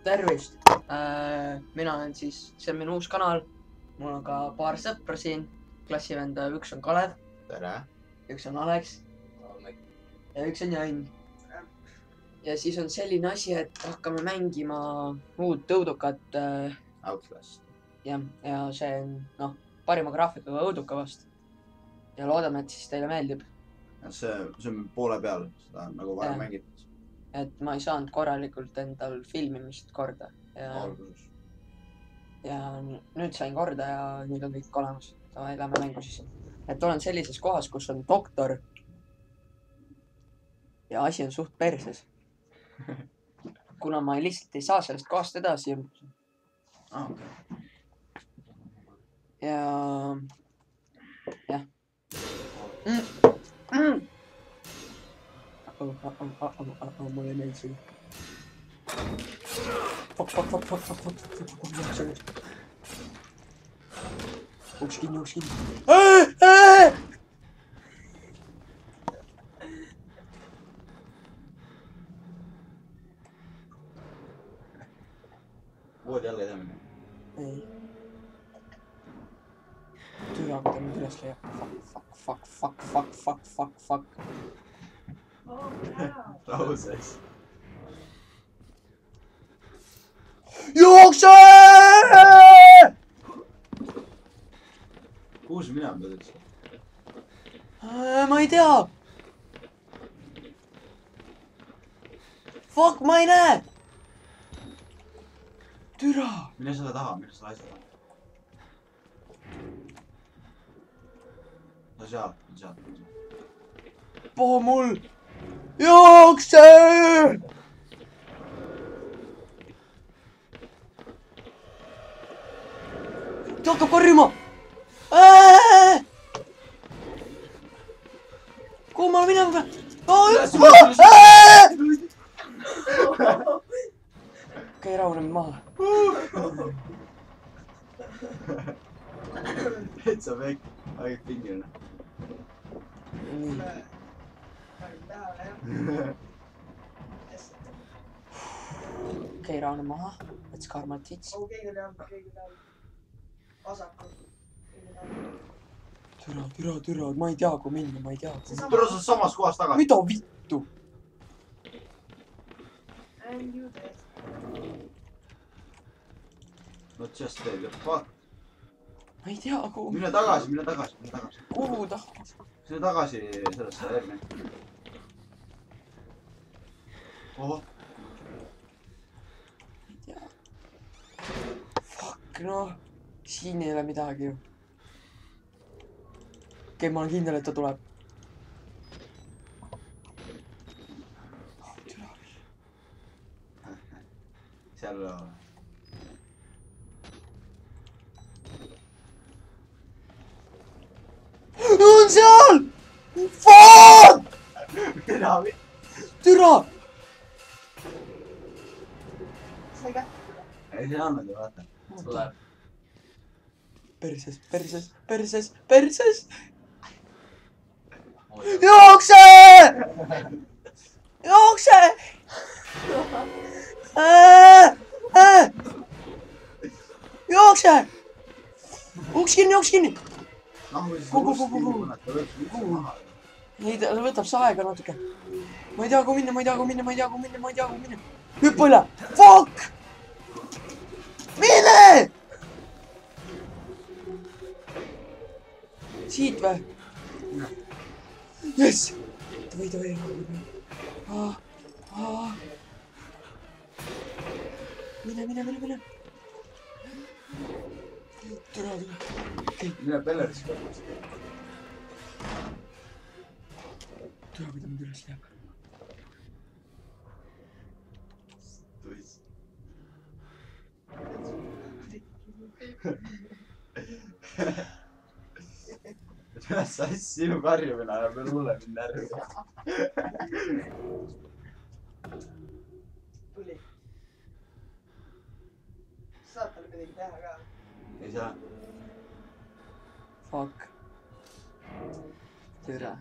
Tervist! Mina olen siis, see on minu uus kanal. Mul on ka paar sõpra siin. Klassivenda, üks on Kalev. Tere! Üks on Aleks. Ja üks on Jan. Ja siis on selline asi, et hakkame mängima uut õudukat. Outlast. Ja see on, parima graafikuga õuduka vast. Ja loodame, et siis teile meeldib. See on poole peal, seda on nagu varem mängitud. Et ma ei saanud korralikult endal filmimist korda. Alguses. Ja nüüd sain korda ja nüüd on kõik olemas. Lähme mängu siis. Et olen sellises kohas, kus on doktor. Ja asi on suht perses. Kuna ma lihtsalt ei saa sellest kohast edasi. Ja... jah. Mul ei meeldi seda. Fuck. Uks kinni. Voodi alla ei tea minna? Ei. Türa, kui ta mind üles leiab. Fuck. Lauses. Jookse! Kuhu sa minema pead üldse? Ma ei tea. Fuck, ma ei näe. Türa. Mine selle taha, mine selle asja taha. No sealt. Puhu mul. Jookse! Ta hakkab karjuma. Kuhu ma minema pean? Okei, rahune maha. Et sa väike, väike pingiline. Okei, rahune maha. Let's calm my tits. Keegi teab. Vasakul. Türa, ma ei tea, kui minna, ma ei tea. Türa, sa samas kohas tagasi. Mida vittu? And you dead. No just tell you fuck. Ma ei tea, kuhu. Mine tagasi. Kuhu tagasi? Sine tagasi sellesse järgne. Oho. Ma ei tea. Fuck, siin ei ole midagi ju. Okei, ma olen kindel, et ta tuleb. Seal on seal! Fuck! Türa! Sai kätte? ei, see annad ju, vaata. Tuleb. Perses! Jookse! Jookse! Uks kinni! Kuhu? Ei, ta võtab see aega natuke. Ma ei tea, kuhu minna. Hüppa üle! Fuck! Mine! Siit või? Jess! Tohi. Mine. Türa. Mine Bellerisse kõrvast. Türa, kui ta mind üles leiab. Tuis. Sinu karjumine ajab veel hullemini närvi. Tuli. Saad talle midagi teha ka? ei saa. Fuck. Türa.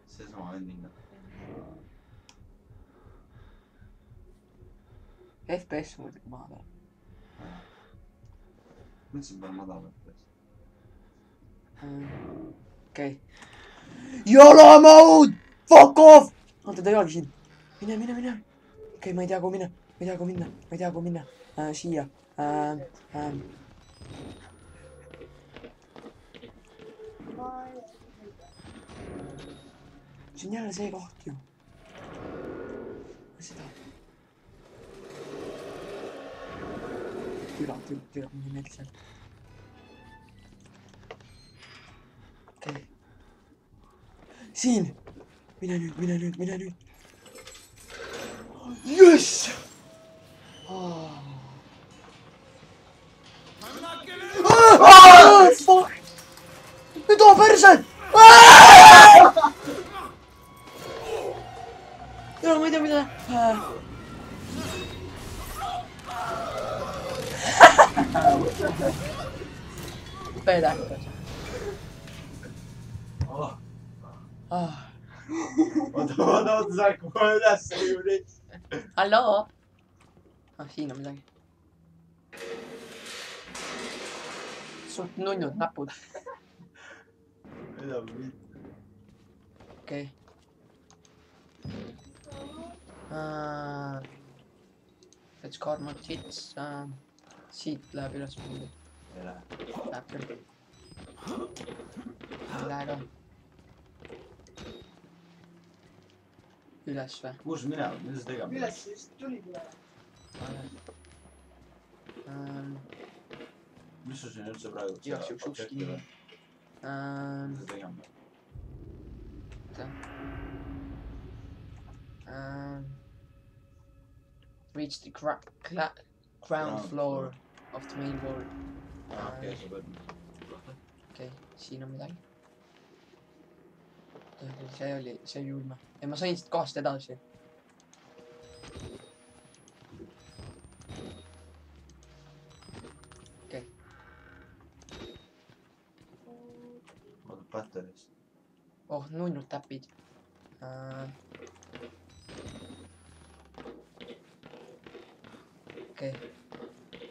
Seesama ending. FPS muidugi maha peal. Mõtlesin peal madalalt. Okei. YOLO mode! Fuck off! Oota, ta ei olegi siin. Mine. Okei, ma ei tea, kuhu minna. Siia. See on jälle see koht ju. Seda. Türa, mulle meeldis seal. Okei. Siin! Mine nüüd. Yes! Fuck! Nüüd on perse! Ja, ma ei tea, mida. Pedakas. Oota, sa kohe üles juuri. Halloo? Siin on midagi. Suht nunnud näpud. Mida mitte. Okei. Let's go armor hits. Siit läheb üles mingi. Ei lähe. Läheb küll. Ei lähe ka. Üles või? Kuhu sa minevad? Mida sa tegema? Üles just tuli üle. Mis sa siin üldse praegu? Igaks juhuks uks kinni. Mida sa tegema? Reach the ground floor of the main world. Okei, sa pead. Okei, siin on midagi. See oli ulme. Ja ma sain siit kohast edasi. Okei. Vaata batterist. Oh, nunnud täpid. Okei.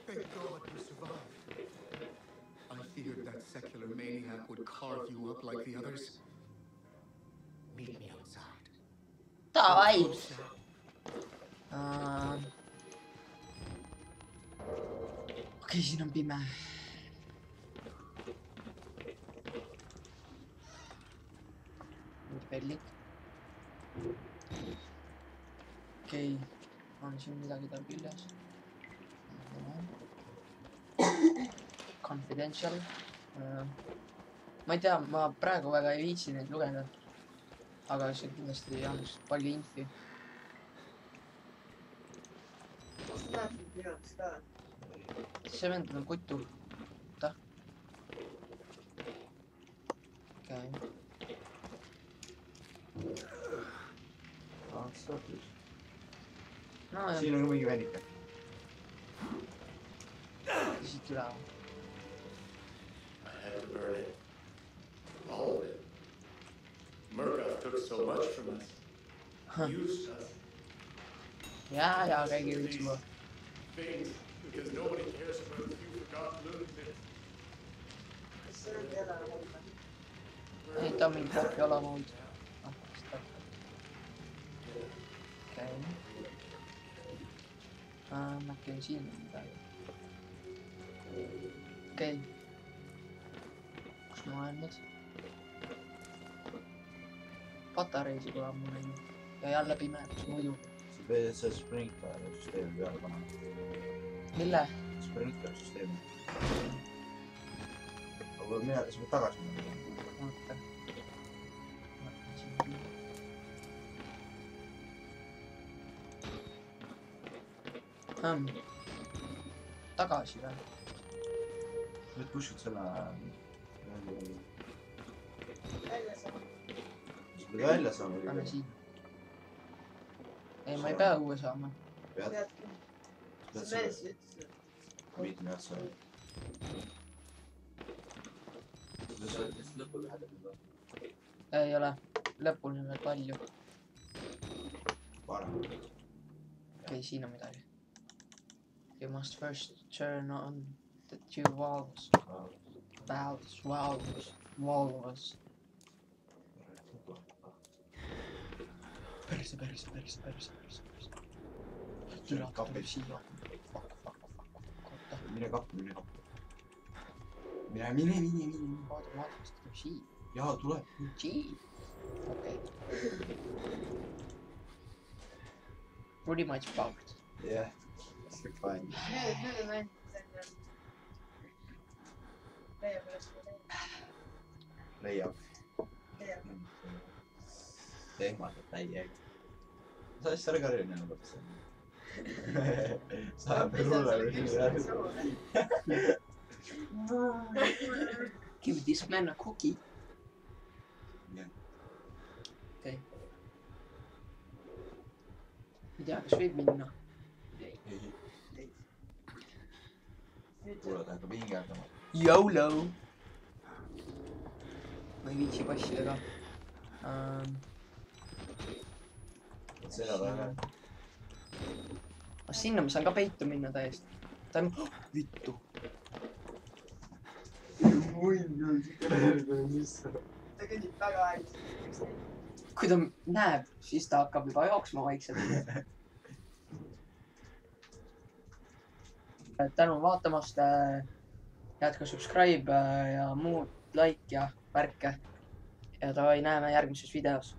Thank God you survived. I feared that secular maniac would carve you up like the others. Meet me outside. Davai! Okei, siin on pime. Nüüd pellik. Okei, on siin midagi tal küljes. Confidential. Ma ei tea, ma praegu väga ei viitsi neid lugeda. Aga see kindlasti annaks palju infi. Kas sa näed nüüd midagi ka? See vend on kutu. Oota. Okei. No jah, Siin on ka mingi venike. siit üle. I had to burn it. All of it. Murkoff took so much from us. Used us. Ja, käige võiks mul. Things, because nobody cares about a few forgotten lunatics. Kas see on jälle homme? Ei, ta on mingi kopi alamood. Okei. Äkki on siin midagi. Okei. Kus ma olen nüüd? Patareisi tuleb mul on. Ja jälle pimedas muidu. Sa pead see sprinkler süsteemi peale panema. Mille? Sprinkler süsteemi. Aga mina, sa pead tagasi minema. Oota. Tagasi või? Nüüd push'id selle... Välja saab. Sa pead välja saama. Anna siin. Ei, ma ei pea uue saama. Pead. Peadki. see mees ütles, Viitme otsa. sa oled lõppu lähedal juba. Ei ole, lõpuni on veel palju. Parem. Okei, siin on midagi. You must first turn on the two valves. Valves. Perse. Türa, tuleb siia. Mine kappi. Mine. Vaata, kas tuleb siia. Jaa, tuleb. Siia. Okei. Pretty much bugged. Yeah. That's the fine. nüüd on ainult leiab üles Leiab. leiab. Ehmatab täiega. Sa oled seal ka rõõmne lõpuks. Sa oled rulle. Give this man a cookie. Okei. Ei tea, kas võib minna? Kuule, ta hakkab hingerdama. YOLO! Ma ei viitsi passida ka. Seda taga. Aga sinna ma saan ka peitu minna täiesti. Ta on... Vittu. ta kõnnib väga aeglaselt. Kui ta näeb, siis ta hakkab juba jooksma vaikselt. Tänu vaatamast, jätka subscribe ja muud like ja värke. Ja näeme järgmises videos.